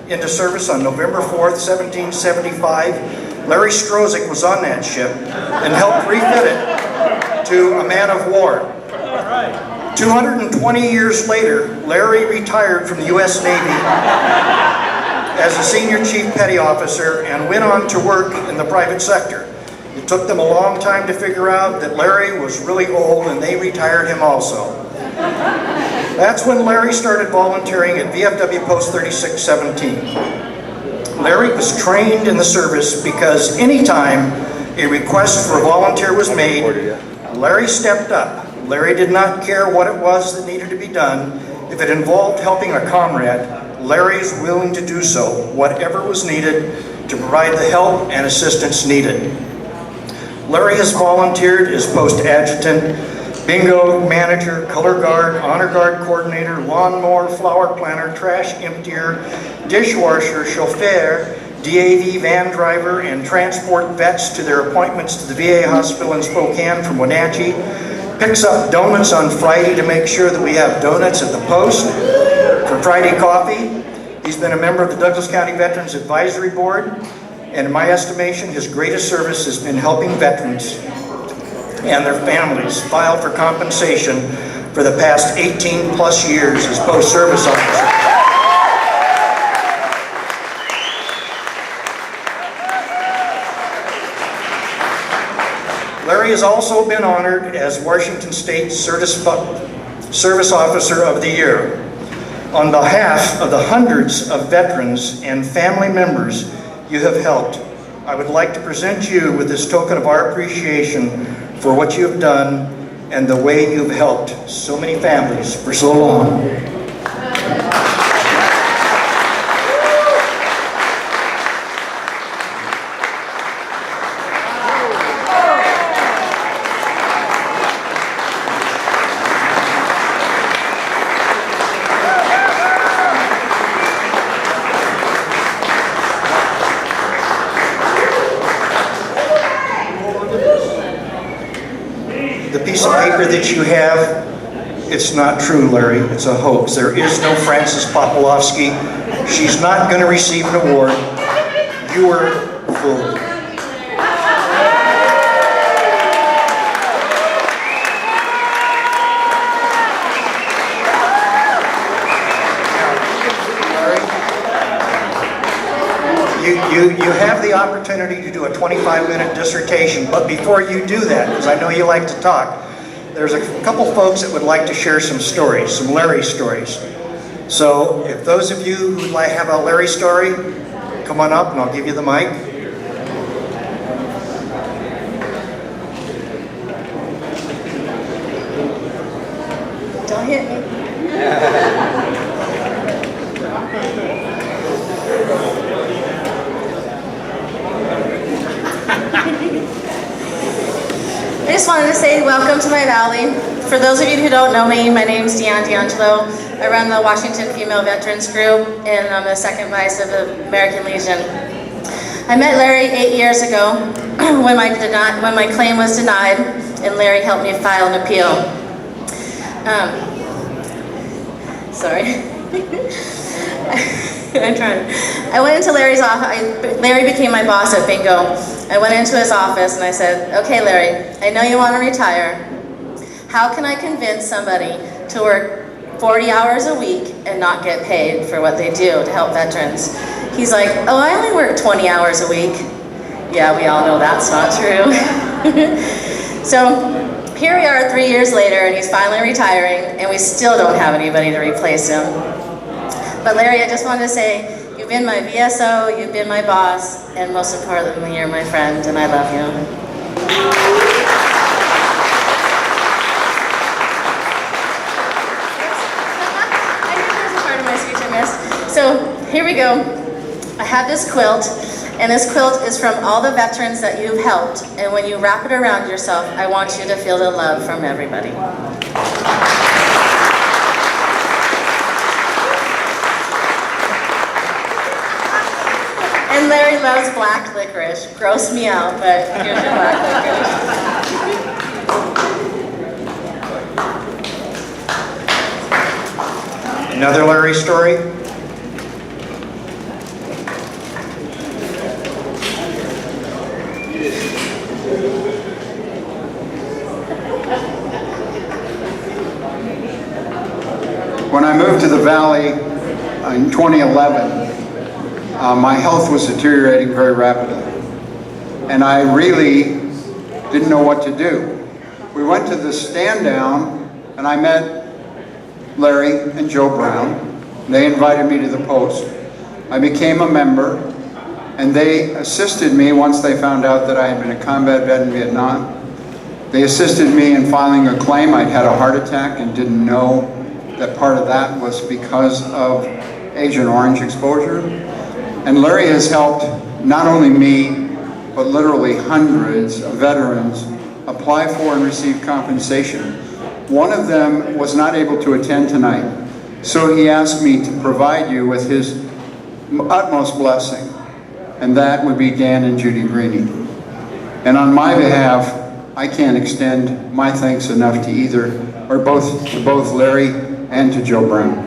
into service on November 4th, 1775. Larry Stroszek was on that ship and helped refit it to a man of war. 220 years later, Larry retired from the U.S. Navy as a senior chief petty officer and went on to work in the private sector. It took them a long time to figure out that Larry was really old, and they retired him also. That's when Larry started volunteering at VFW Post 3617. Larry was trained in the service because anytime a request for a volunteer was made, Larry stepped up. Larry did not care what it was that needed to be done. If it involved helping a comrade, Larry is willing to do so, whatever was needed, to provide the help and assistance needed. Larry has volunteered as post adjutant, bingo manager, color guard, honor guard coordinator, lawnmower, flower planter, trash emptier, dishwasher, chauffeur, DAV van driver, and transport vets to their appointments to the VA hospital in Spokane from Wenatchee. Picks up donuts on Friday to make sure that we have donuts at the post for Friday coffee. He's been a member of the Douglas County Veterans Advisory Board, and in my estimation, his greatest service has been helping veterans and their families file for compensation for the past 18 plus years as post-service officer. Larry has also been honored as Washington State Service Officer of the Year. On behalf of the hundreds of veterans and family members you have helped, I would like to present you with this token of our appreciation for what you have done and the way you've helped so many families for so long. The piece of paper that you have, it's not true, Larry. It's a hoax. There is no Frances Popolowski. She's not going to receive an award. You were fooled. You have the opportunity to do a 25-minute dissertation, but before you do that, because I know you like to talk, there's a couple folks that would like to share some stories, some Larry stories. So if those of you who would like to have a Larry story, come on up and I'll give you the mic. Don't hit me. I just wanted to say welcome to my valley. For those of you who don't know me, my name's Deanne D'Angelo. I run the Washington Female Veterans Group, and I'm the second vice of the American Legion. I met Larry 8 years ago when my claim was denied, and Larry helped me file an appeal. Sorry. I'm trying. I went into Larry's office. Larry became my boss at bingo. I went into his office and I said, "Okay, Larry, I know you want to retire. How can I convince somebody to work 40 hours a week and not get paid for what they do to help veterans?" He's like, "Oh, I only work 20 hours a week." Yeah, we all know that's not true. So here we are 3 years later, and he's finally retiring, and we still don't have anybody to replace him. But Larry, I just wanted to say, you've been my VSO, you've been my boss, and most importantly, you're my friend, and I love you. I think there's a part of my speech I missed. So here we go. I have this quilt, and this quilt is from all the veterans that you've helped, and when you wrap it around yourself, I want you to feel the love from everybody. And Larry loves black licorice. Gross me out, but here's your black licorice. Another Larry story? Valley in 2011, my health was deteriorating very rapidly. And I really didn't know what to do. We went to the stand down and I met Larry and Joe Brown. They invited me to the post. I became a member and they assisted me once they found out that I had been a combat vet in Vietnam. They assisted me in filing a claim. I'd had a heart attack and didn't know that part of that was because of Agent Orange exposure. And Larry has helped not only me, but literally hundreds of veterans apply for and receive compensation. One of them was not able to attend tonight, so he asked me to provide you with his utmost blessing, and that would be Dan and Judy Greeny. And on my behalf, I can't extend my thanks enough to either, or to both Larry and to Joe Brown.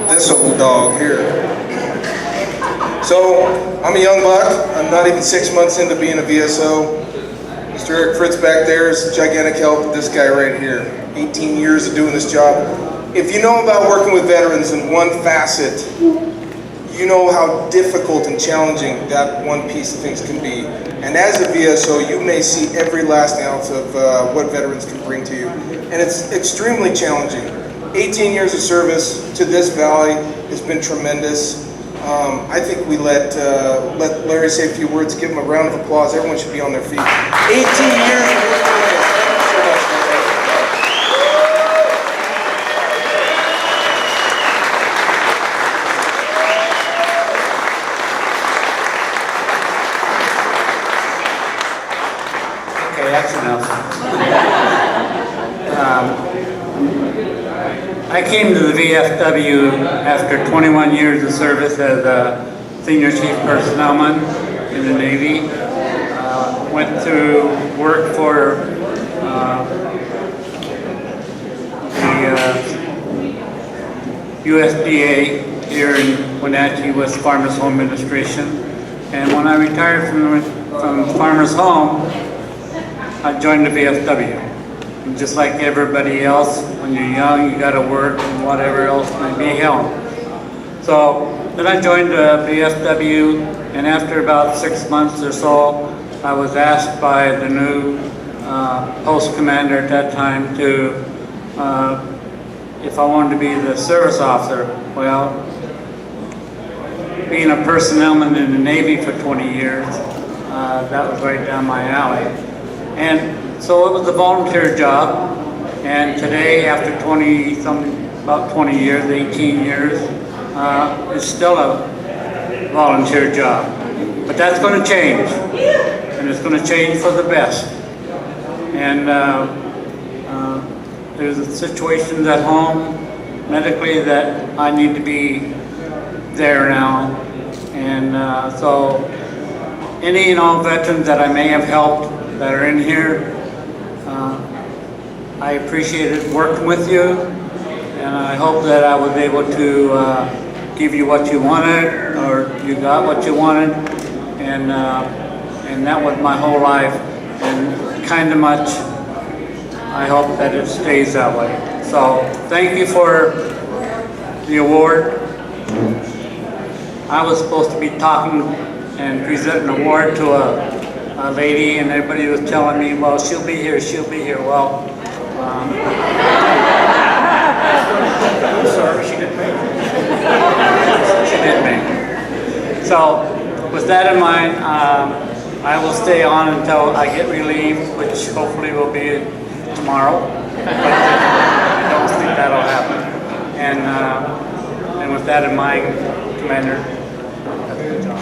This old dog here. So, I'm a young buck. I'm not even 6 months into being a VSO. Mr. Eric Fritz back there is a gigantic help with this guy right here. 18 years of doing this job. If you know about working with veterans in one facet, you know how difficult and challenging that one piece of things can be. And as a VSO, you may see every last ounce of what veterans can bring to you. And it's extremely challenging. 18 years of service to this valley has been tremendous. I think we let Larry say a few words, give him a round of applause. Everyone should be on their feet. 18 years of working with us. Thank you so much. Okay, that's enough. I came to the VFW after 21 years of service as a senior chief personnelman in the Navy. Went to work for the USDA here in Wenatchee with Farmers Home Administration. And when I retired from Farmers Home, I joined the VFW. And just like everybody else, when you're young, you got to work and whatever else may be held. So then I joined the VFW, and after about 6 months or so, I was asked by the new post commander at that time to, if I wanted to be the service officer. Well, being a personnelman in the Navy for 20 years, that was right down my alley. And so it was a volunteer job, and today, after about 20 years, 18 years, it's still a volunteer job. But that's going to change, and it's going to change for the best. And there's situations at home, medically, that I need to be there now. And so any and all veterans that I may have helped that are in here, I appreciated working with you, and I hope that I was able to give you what you wanted, or you got what you wanted, and that was my whole life, and kind of much. I hope that it stays that way. So thank you for the award. I was supposed to be talking and presenting an award to a lady, and everybody was telling me, well, she'll be here, she'll be here. Well, I'm sorry, she didn't make it. She didn't make it. So, with that in mind, I will stay on until I get relieved, which hopefully will be tomorrow. But I don't think that'll happen. And with that in mind, Commander, have a good job.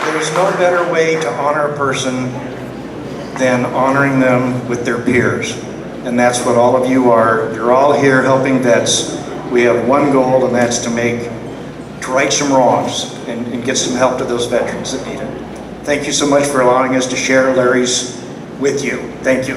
There's no better way to honor a person than honoring them with their peers. And that's what all of you are. You're all here helping vets. We have one goal, and that's to right some wrongs and get some help to those veterans that need it. Thank you so much for allowing us to share Larry's with you. Thank you.